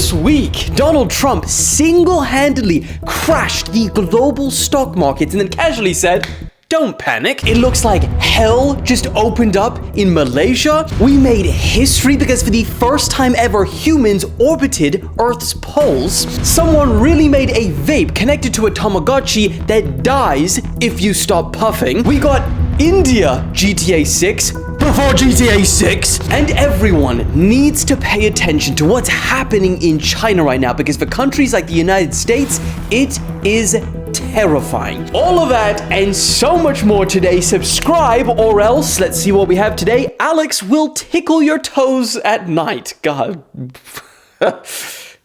This week, Donald Trump single-handedly crashed the global stock markets and then casually said, "Don't panic." It looks like hell just opened up in Malaysia. We made history because for the first time ever, humans orbited Earth's poles. Someone really made a vape connected to a Tamagotchi that dies if you stop puffing. We got India GTA 6 before GTA 6. And everyone needs to pay attention to what's happening in China right now, because for countries like the United States, it is terrifying. All of that and so much more today. Subscribe or else, let's see what we have today. Alex will tickle your toes at night. God.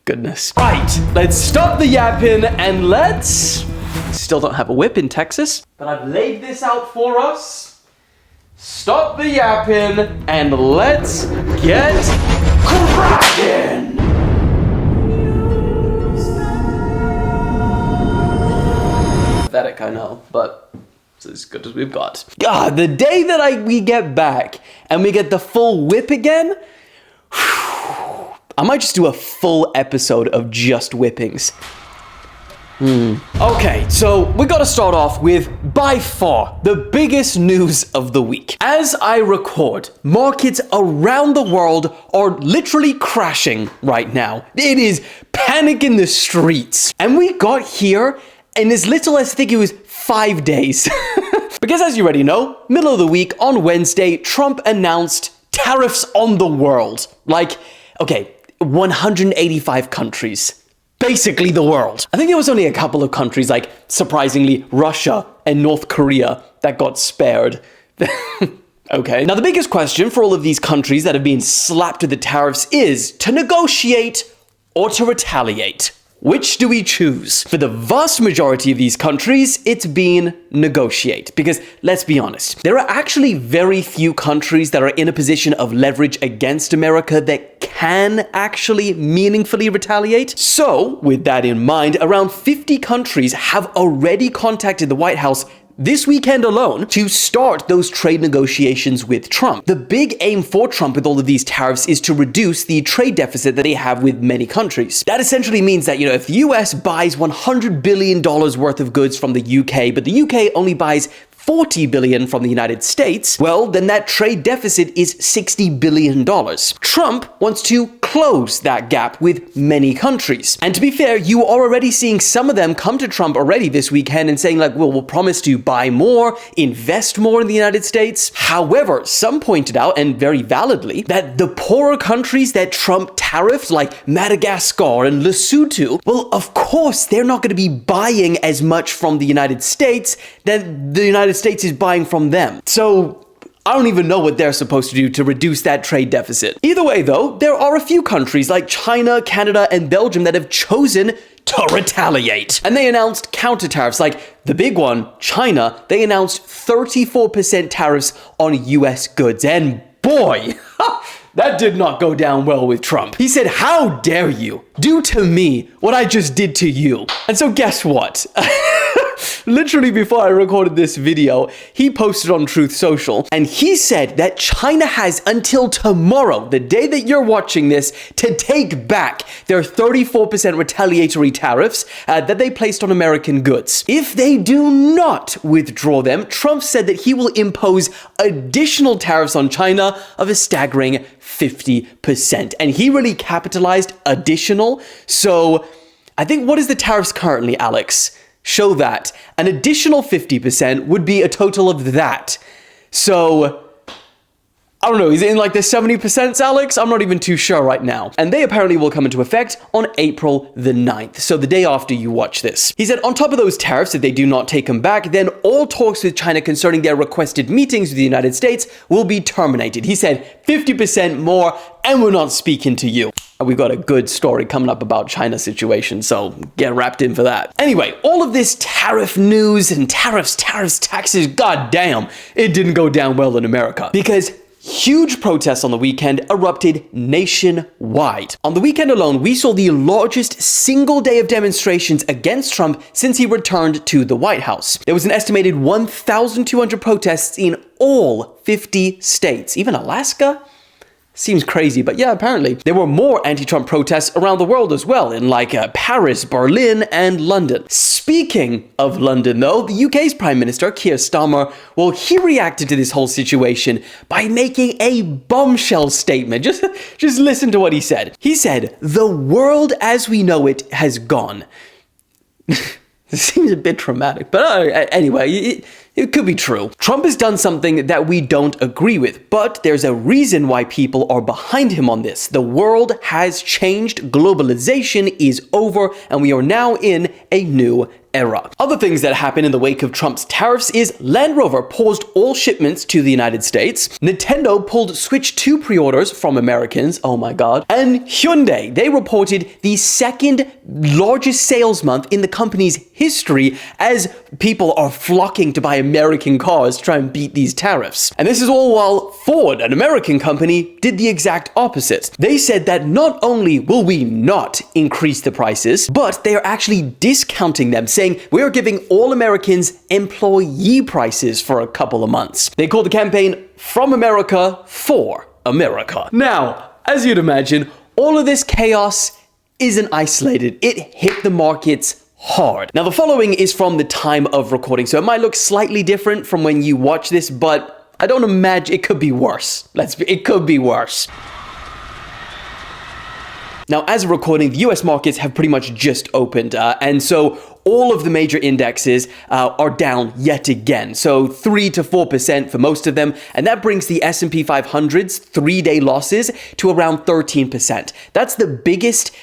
Goodness. Right, let's stop the yapping and let's... Still don't have a whip in Texas, but I've laid this out for us. Stop the yapping and let's get cracking. Pathetic, I know, but it's as good as we've got. God, the day that we get back and we get the full whip again, I might just do a full episode of just whippings. Okay, so we gotta start off with, by far, the biggest news of the week. As I record, markets around the world are literally crashing right now. It is panic in the streets. And we got here in as little as, I think it was 5 days. Because as you already know, middle of the week on Wednesday, Trump announced tariffs on the world. Like, okay, 185 countries. Basically the world. I think there was only a couple of countries, like, surprisingly, Russia and North Korea, that got spared. Okay. Now, the biggest question for all of these countries that have been slapped with the tariffs is to negotiate or to retaliate. Which do we choose? For the vast majority of these countries, it's been negotiate. Because let's be honest, there are actually very few countries that are in a position of leverage against America that can actually meaningfully retaliate. So, with that in mind, around 50 countries have already contacted the White House this weekend alone to start those trade negotiations with Trump. The big aim for Trump with all of these tariffs is to reduce the trade deficit that they have with many countries. That essentially means that, if the US buys $100 billion worth of goods from the UK, but the UK only buys $40 billion from the United States, well, then that trade deficit is $60 billion. Trump wants to close that gap with many countries. And to be fair, you are already seeing some of them come to Trump already this weekend and saying like, well, we'll promise to buy more, invest more in the United States. However, some pointed out, and very validly, that the poorer countries that Trump tariffed, like Madagascar and Lesotho, well, of course, they're not going to be buying as much from the United States that the United States is buying from them. So I don't even know what they're supposed to do to reduce that trade deficit. Either way, though, there are a few countries like China, Canada, and Belgium that have chosen to retaliate. And they announced counter tariffs. Like the big one, China, they announced 34% tariffs on US goods. And boy, that did not go down well with Trump. He said, "How dare you do to me what I just did to you?" And so guess what? Literally before I recorded this video, he posted on Truth Social, and he said that China has until tomorrow, the day that you're watching this, to take back their 34% retaliatory tariffs that they placed on American goods. If they do not withdraw them, Trump said that he will impose additional tariffs on China of a staggering 50%. And he really capitalized additional. So I think, what is the tariffs currently, Alex? Show that. An additional 50% would be a total of that. So, I don't know, is it in like the 70%, Alex? I'm not even too sure right now. And they apparently will come into effect on April the 9th, so the day after you watch this. He said on top of those tariffs, if they do not take them back, then all talks with China concerning their requested meetings with the United States will be terminated. He said 50% more, and we're not speaking to you. We've got a good story coming up about China's situation, so get wrapped in for that. Anyway, all of this tariff news and tariffs, taxes, goddamn, it didn't go down well in America. Because huge protests on the weekend erupted nationwide. On the weekend alone, we saw the largest single day of demonstrations against Trump since he returned to the White House. There was an estimated 1,200 protests in all 50 states. Even Alaska? Seems crazy, but yeah, apparently. There were more anti-Trump protests around the world as well, in like Paris, Berlin, and London. Speaking of London, though, the UK's Prime Minister, Keir Starmer, well, he reacted to this whole situation by making a bombshell statement. Just listen to what he said. He said, "The world as we know it has gone." This seems a bit dramatic, but anyway, it could be true. Trump has done something that we don't agree with, but there's a reason why people are behind him on this. The world has changed, globalization is over, and we are now in a new era. Other things that happened in the wake of Trump's tariffs is Land Rover paused all shipments to the United States, Nintendo pulled Switch 2 pre-orders from Americans, oh my god, and Hyundai, they reported the second largest sales month in the company's history as people are flocking to buy American cars to try and beat these tariffs. And this is all while Ford, an American company, did the exact opposite. They said that not only will we not increase the prices, but they are actually discounting them, saying we are giving all Americans employee prices for a couple of months. They called the campaign From America for America. Now, as you'd imagine, all of this chaos isn't isolated. It hit the markets hard. Now, the following is from the time of recording, so it might look slightly different from when you watch this, but I don't imagine it could be worse. It could be worse. Now, as of recording, the US markets have pretty much just opened, and so all of the major indexes are down yet again. So 3 to 4% for most of them, and that brings the S&P 500's 3-day losses to around 13%. That's the biggest,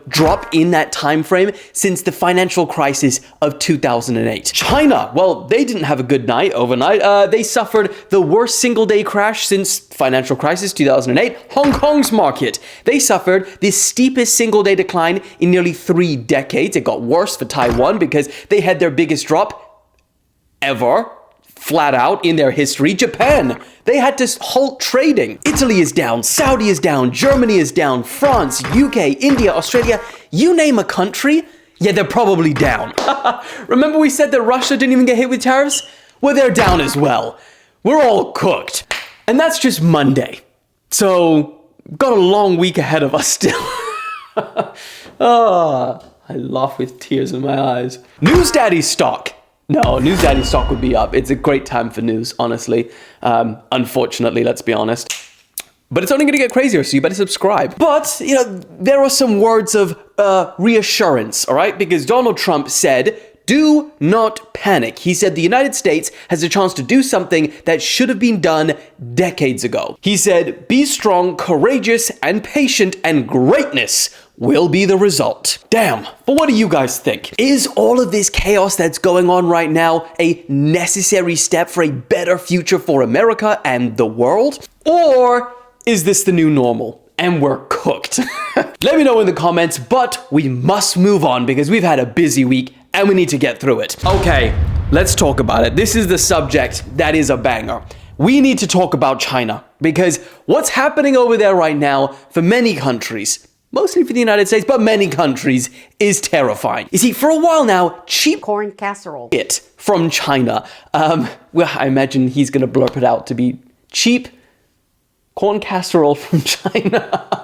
drop in that time frame since the financial crisis of 2008. China, well, they didn't have a good night overnight. They suffered the worst single-day crash since financial crisis 2008. Hong Kong's market, they suffered the steepest single-day decline in nearly 3 decades. It got worse for Taiwan because they had their biggest drop ever, flat out, in their history. Japan, they had to halt trading. Italy is down, Saudi is down, Germany is down, France, UK, India, Australia, you name a country, yeah, they're probably down. Remember we said that Russia didn't even get hit with tariffs? Well, they're down as well. We're all cooked. And that's just Monday. So, got a long week ahead of us still. I laugh with tears in my eyes. NewsDaddy stock. No, NewsDaddy stock would be up. It's a great time for news, honestly. Unfortunately, let's be honest. But it's only going to get crazier, so you better subscribe. But, there are some words of reassurance, all right? Because Donald Trump said, do not panic. He said the United States has a chance to do something that should have been done decades ago. He said, be strong, courageous, and patient, and greatness will be the result. Damn, but what do you guys think? Is all of this chaos that's going on right now a necessary step for a better future for America and the world? Or is this the new normal? And we're cooked. Let me know in the comments, but we must move on because we've had a busy week and we need to get through it. Okay, let's talk about it. This is the subject that is a banger. We need to talk about China because what's happening over there right now for many countries, mostly for the United States, but many countries, is terrifying. You see, for a while now, cheap corn casserole from China. Well, I imagine he's gonna blurp it out to be cheap corn casserole from China.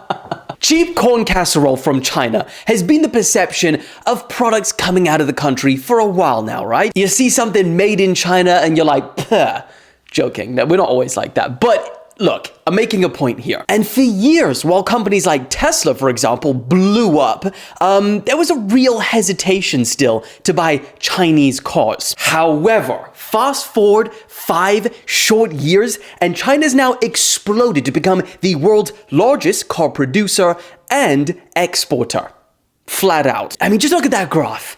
Cheap corn casserole from China has been the perception of products coming out of the country for a while now, right? You see something made in China and you're like, puh. Joking, we're not always like that. But look, I'm making a point here. And for years, while companies like Tesla, for example, blew up, there was a real hesitation still to buy Chinese cars. However, fast forward 5 short years, and China's now exploded to become the world's largest car producer and exporter. Flat out. I mean, just look at that graph.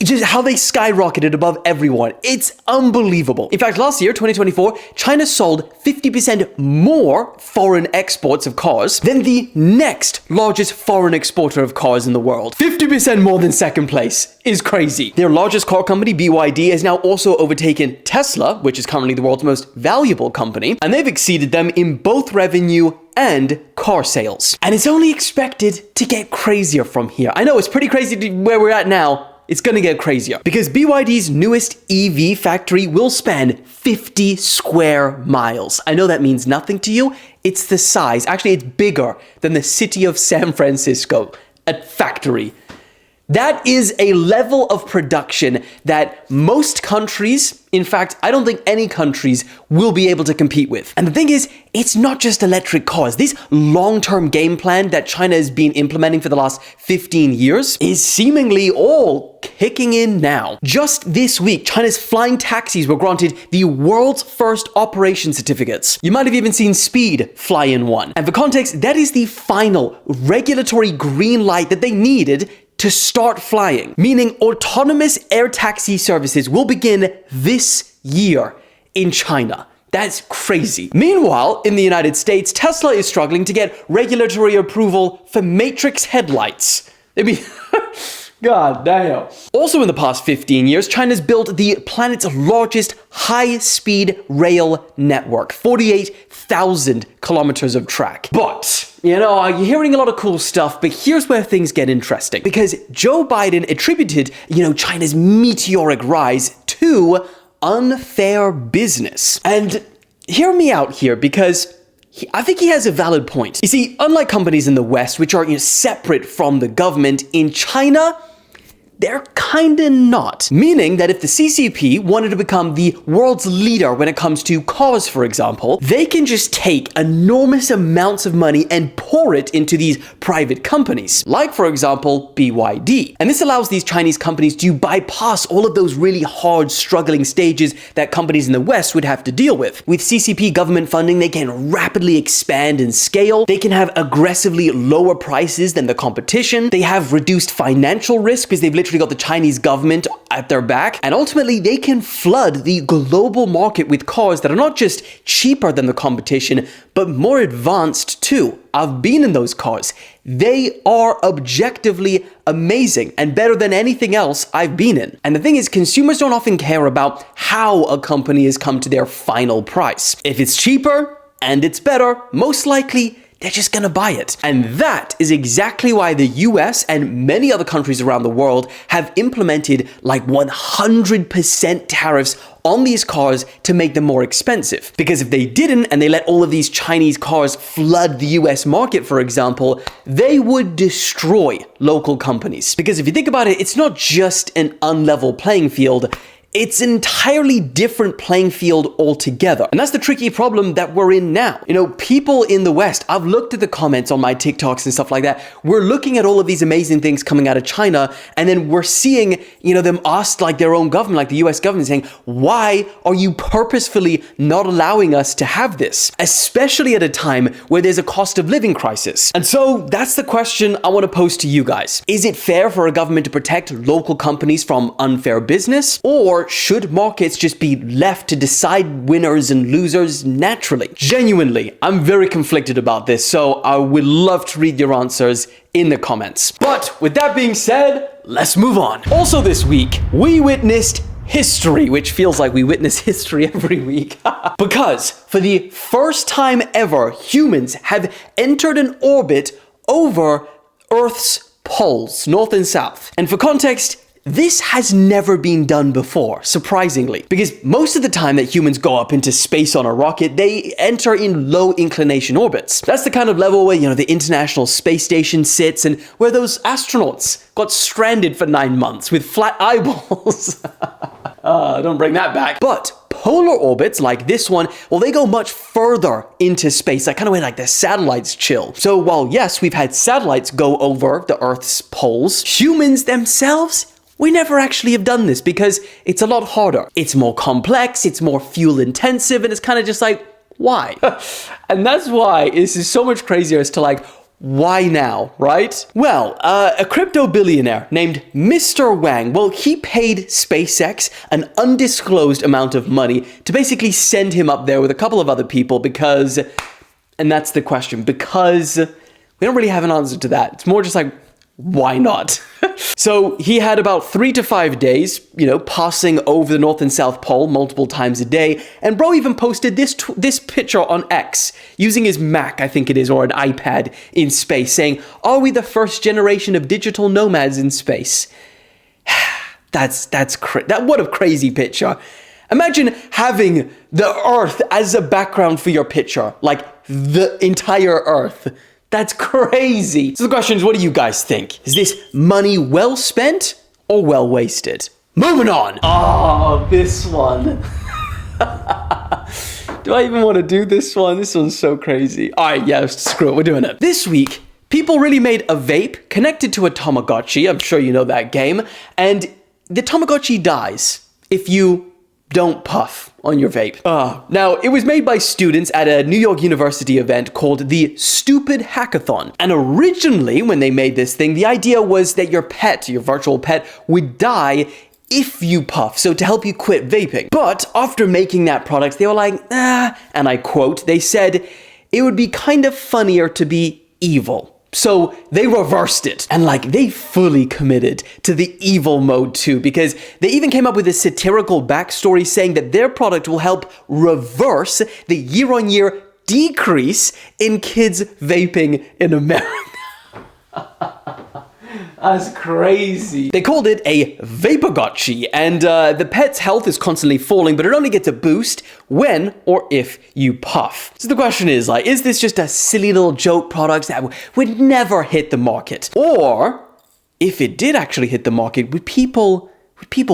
Just how they skyrocketed above everyone. It's unbelievable. In fact, last year, 2024, China sold 50% more foreign exports of cars than the next largest foreign exporter of cars in the world. 50% more than second place is crazy. Their largest car company, BYD, has now also overtaken Tesla, which is currently the world's most valuable company, and they've exceeded them in both revenue and car sales. And it's only expected to get crazier from here. I know it's pretty crazy where we're at now, it's gonna get crazier because BYD's newest EV factory will span 50 square miles. I know that means nothing to you. It's the size, actually it's bigger than the city of San Francisco, a factory. That is a level of production that most countries, in fact, I don't think any countries will be able to compete with. And the thing is, it's not just electric cars. This long-term game plan that China has been implementing for the last 15 years is seemingly all kicking in now. Just this week, China's flying taxis were granted the world's first operation certificates. You might have even seen Speed fly in one. And for context, that is the final regulatory green light that they needed to start flying, meaning autonomous air taxi services will begin this year in China. That's crazy. Meanwhile, in the United States, Tesla is struggling to get regulatory approval for Matrix headlights. I mean, God damn. Also in the past 15 years, China's built the planet's largest high-speed rail network, 48,000 kilometers of track. But, you know, you're hearing a lot of cool stuff, but here's where things get interesting. Because Joe Biden attributed, China's meteoric rise to unfair business. And hear me out here, because I think he has a valid point. You see, unlike companies in the West, which are separate from the government, in China, they're kinda not. Meaning that if the CCP wanted to become the world's leader when it comes to cars, for example, they can just take enormous amounts of money and pour it into these private companies. Like, for example, BYD. And this allows these Chinese companies to bypass all of those really hard, struggling stages that companies in the West would have to deal with. With CCP government funding, they can rapidly expand and scale. They can have aggressively lower prices than the competition. They have reduced financial risk because they've literally got the Chinese government at their back, and ultimately they can flood the global market with cars that are not just cheaper than the competition, but more advanced too. I've been in those cars. They are objectively amazing and better than anything else I've been in. And the thing is, consumers don't often care about how a company has come to their final price. If it's cheaper and it's better, most likely they're just gonna buy it. And that is exactly why the US and many other countries around the world have implemented like 100% tariffs on these cars to make them more expensive. Because if they didn't, and they let all of these Chinese cars flood the US market, for example, they would destroy local companies. Because if you think about it, it's not just an unlevel playing field, it's an entirely different playing field altogether. And that's the tricky problem that we're in now. People in the West, I've looked at the comments on my TikToks and stuff like that. We're looking at all of these amazing things coming out of China, and then we're seeing, them asked like their own government, like the US government, saying, why are you purposefully not allowing us to have this? Especially at a time where there's a cost of living crisis. And so that's the question I want to pose to you guys. Is it fair for a government to protect local companies from unfair business? Or should markets just be left to decide winners and losers naturally? Genuinely, I'm very conflicted about this, so I would love to read your answers in the comments. But with that being said, let's move on. Also this week, we witnessed history, which feels like we witness history every week. Because for the first time ever, humans have entered an orbit over Earth's poles, north and south. And for context, this has never been done before, surprisingly, because most of the time that humans go up into space on a rocket, they enter in low inclination orbits. That's the kind of level where, the International Space Station sits and where those astronauts got stranded for 9 months with flat eyeballs. Don't bring that back. But polar orbits like this one, well, they go much further into space, like kind of where like the satellites chill. So while yes, we've had satellites go over the Earth's poles, humans themselves, we never actually have done this because it's a lot harder. It's more complex, it's more fuel intensive, and it's kind of just like, why? And that's why this is so much crazier as to like, why now, right? Well, a crypto billionaire named Mr. Wang, well, he paid SpaceX an undisclosed amount of money to basically send him up there with a couple of other people because, and that's the question, because we don't really have an answer to that. It's more just like, why not? So he had about 3 to 5 days, passing over the North and South Pole multiple times a day. And bro even posted this picture on X using his Mac, I think it is, or an iPad in space, saying, "Are we the first generation of digital nomads in space?" What a crazy picture. Imagine having the earth as a background for your picture, like the entire earth. That's crazy. So the question is, what do you guys think? Is this money well spent or well wasted? Moving on. Oh, this one. Do I even want to do this one? This one's so crazy. All right, yeah, screw it. We're doing it. This week, people really made a vape connected to a Tamagotchi. I'm sure you know that game. And the Tamagotchi dies if you don't puff on your vape. Now, it was made by students at a New York University event called the Stupid Hackathon. And originally, when they made this thing, the idea was that your pet, your virtual pet, would die if you puff, so to help you quit vaping. But after making that product, they were like, and I quote, they said, it would be kind of funnier to be evil. So they reversed it, and like they fully committed to the evil mode too, because they even came up with a satirical backstory saying that their product will help reverse the year-on-year decrease in kids vaping in America. That's crazy. They called it a Vapagotchi, and the pet's health is constantly falling, but it only gets a boost when or if you puff. So the question is, like, is this just a silly little joke product that would never hit the market? Or, if it did actually hit the market, would people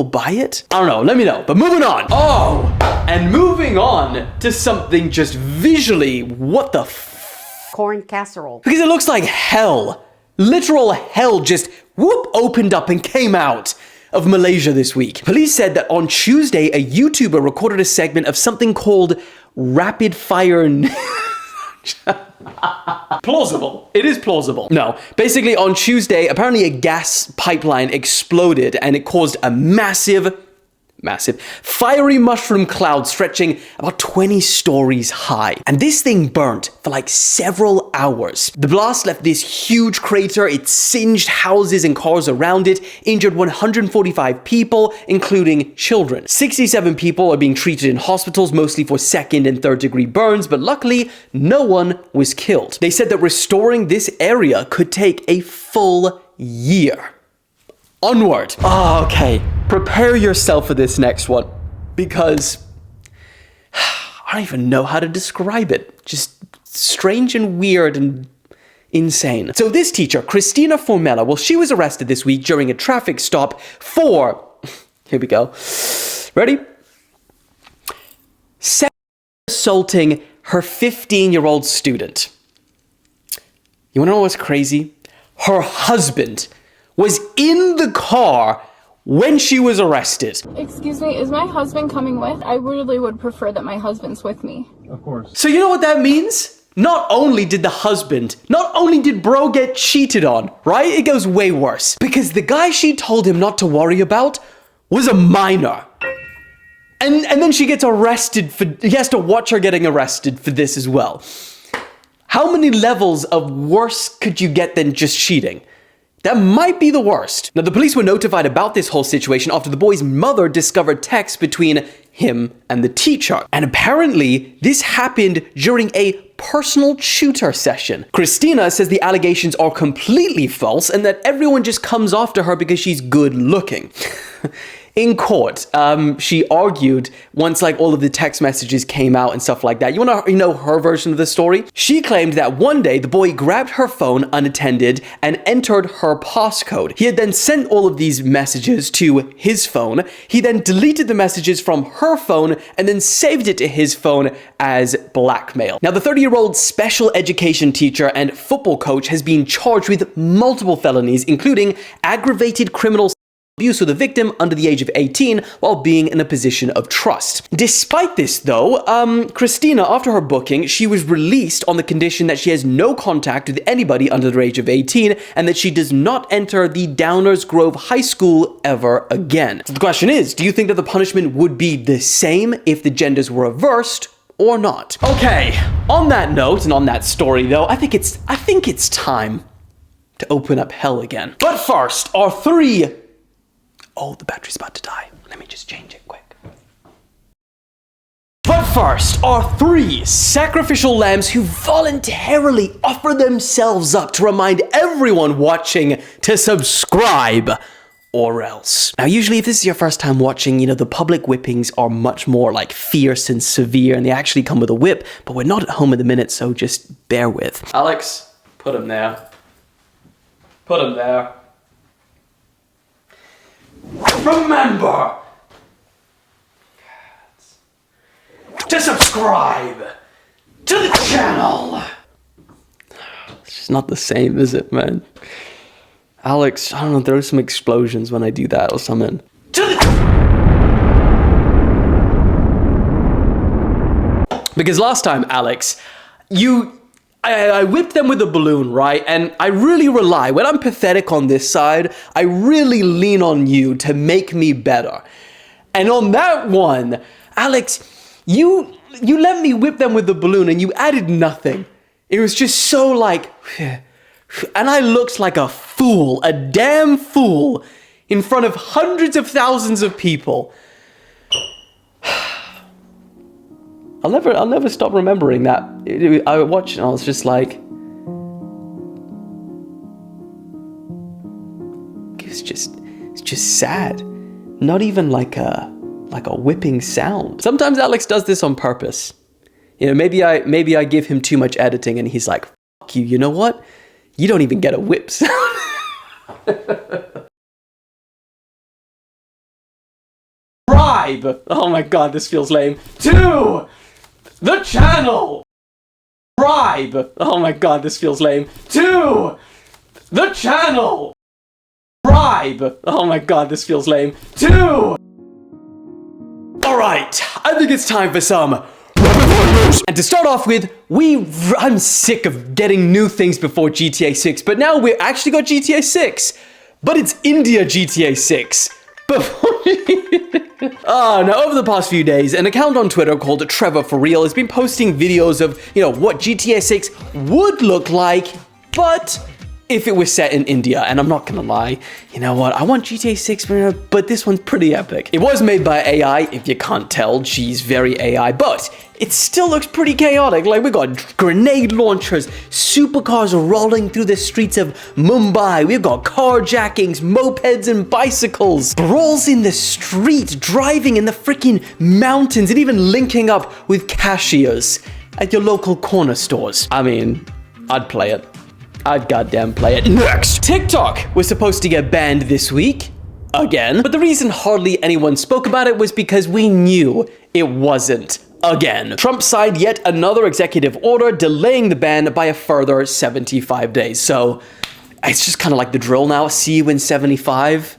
buy it? I don't know, let me know. But moving on. Oh, and moving on to something just visually, what the corn casserole. Because it looks like hell. Literal hell just opened up and came out of Malaysia this week. Police said that on Tuesday, a YouTuber recorded a segment of something called rapid fire. Plausible. It is plausible. No, basically on Tuesday, apparently a gas pipeline exploded and it caused a massive fiery mushroom cloud stretching about 20 stories high. And this thing burnt for like several hours. The blast left this huge crater. It singed houses and cars around it, injured 145 people, including children. 67 people are being treated in hospitals, mostly for second and third degree burns, but luckily no one was killed. They said that restoring this area could take a full year. Onward. Oh, okay. Prepare yourself for this next one, because I don't even know how to describe it. Just strange and weird and insane. So this teacher, Christina Formella, well, she was arrested this week during a traffic stop for, here we go. Ready? Sexually assaulting her 15-year-old student. You wanna know what's crazy? Her husband was in the car when she was arrested. Excuse me, is my husband coming with? I really would prefer that my husband's with me. Of course. So you know what that means? Not only did bro get cheated on, right? It goes way worse. Because the guy she told him not to worry about was a minor. And then she gets arrested he has to watch her getting arrested for this as well. How many levels of worse could you get than just cheating? That might be the worst. Now, the police were notified about this whole situation after the boy's mother discovered texts between him and the teacher. And apparently, this happened during a personal tutor session. Christina says the allegations are completely false and that everyone just comes after her because she's good looking. In court, she argued once like all of the text messages came out and stuff like that. You want to know her version of the story? She claimed that one day the boy grabbed her phone unattended and entered her passcode. He had then sent all of these messages to his phone. He then deleted the messages from her phone and then saved it to his phone as blackmail. Now, the 30-year-old special education teacher and football coach has been charged with multiple felonies, including aggravated criminal abuse with a victim under the age of 18 while being in a position of trust. Despite this though, Christina, after her booking, she was released on the condition that she has no contact with anybody under the age of 18 and that she does not enter the Downers Grove High School ever again. So the question is, do you think that the punishment would be the same if the genders were reversed or not? Okay, on that note and on that story though, I think it's time to open up hell again. But first, our three... Oh, the battery's about to die. Let me just change it quick. But first, our three sacrificial lambs who voluntarily offer themselves up to remind everyone watching to subscribe or else. Now, usually if this is your first time watching, you know, the public whippings are much more like fierce and severe and they actually come with a whip, but we're not at home at the minute, so just bear with. Alex, put him there. Put him there. Remember to subscribe to the channel. It's just not the same, is it, man? Alex, I don't know, there are some explosions when I do that or something. Because last time, Alex, I whipped them with a balloon, right? And I really rely, when I'm pathetic on this side, I really lean on you to make me better. And on that one, Alex, you let me whip them with the balloon and you added nothing. It was just so like... And I looked like a fool, a damn fool, in front of hundreds of thousands of people. I'll never stop remembering that. I watched and I was just like, it's just sad. Not even like a whipping sound. Sometimes Alex does this on purpose. You know, maybe I give him too much editing and he's like, fuck you, you know what? You don't even get a whip sound. Subscribe! Oh my god, this feels lame. To the channel! Subscribe! Oh my god, this feels lame. To the channel! Subscribe! Oh my god, this feels lame. To... Alright, I think it's time for some... And to start off with, I'm sick of getting new things before GTA 6, but now we actually got GTA 6. But it's India GTA 6. Now over the past few days, an account on Twitter called Trevor For Real has been posting videos of, you know, what GTA 6 would look like, but if it was set in India. And I'm not gonna lie, you know what, I want GTA 6, but this one's pretty epic. It was made by AI, if you can't tell, she's very AI, but it still looks pretty chaotic. Like, we got grenade launchers, supercars rolling through the streets of Mumbai, we've got carjackings, mopeds and bicycles, brawls in the street, driving in the freaking mountains, and even linking up with cashiers at your local corner stores. I mean, I'd play it. I'd goddamn play it. Next! TikTok was supposed to get banned this week. Again. But the reason hardly anyone spoke about it was because we knew it wasn't. Again. Trump signed yet another executive order delaying the ban by a further 75 days. So, it's just kind of like the drill now. See you in 75.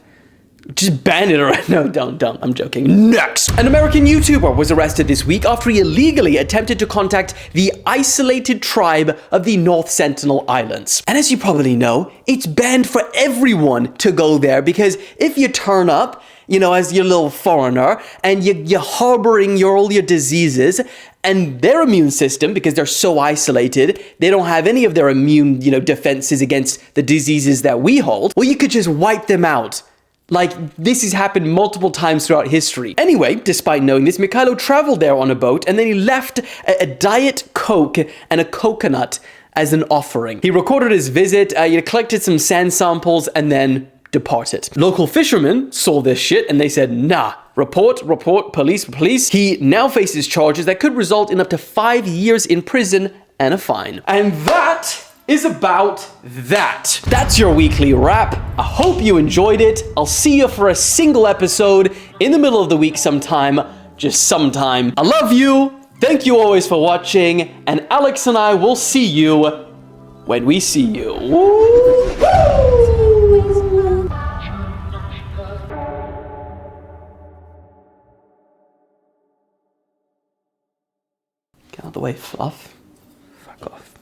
Just ban it already. No, don't. I'm joking. Next! An American YouTuber was arrested this week after he illegally attempted to contact the isolated tribe of the North Sentinel Islands. And as you probably know, it's banned for everyone to go there because if you turn up, you know, as your little foreigner, and you're harboring all your diseases, and their immune system, because they're so isolated, they don't have any of their immune, you know, defenses against the diseases that we hold, well, you could just wipe them out. Like, this has happened multiple times throughout history. Anyway, despite knowing this, Mikhailo traveled there on a boat, and then he left a Diet Coke and a coconut as an offering. He recorded his visit, he collected some sand samples, and then departed. Local fishermen saw this shit, and they said, nah, report, police. He now faces charges that could result in up to 5 years in prison and a fine. And that is about that. That's your weekly wrap. I hope you enjoyed it. I'll see you for a single episode in the middle of the week sometime. Just sometime. I love you. Thank you always for watching. And Alex and I will see you when we see you. Woo! Get out of the way, Fluff. Fuck off.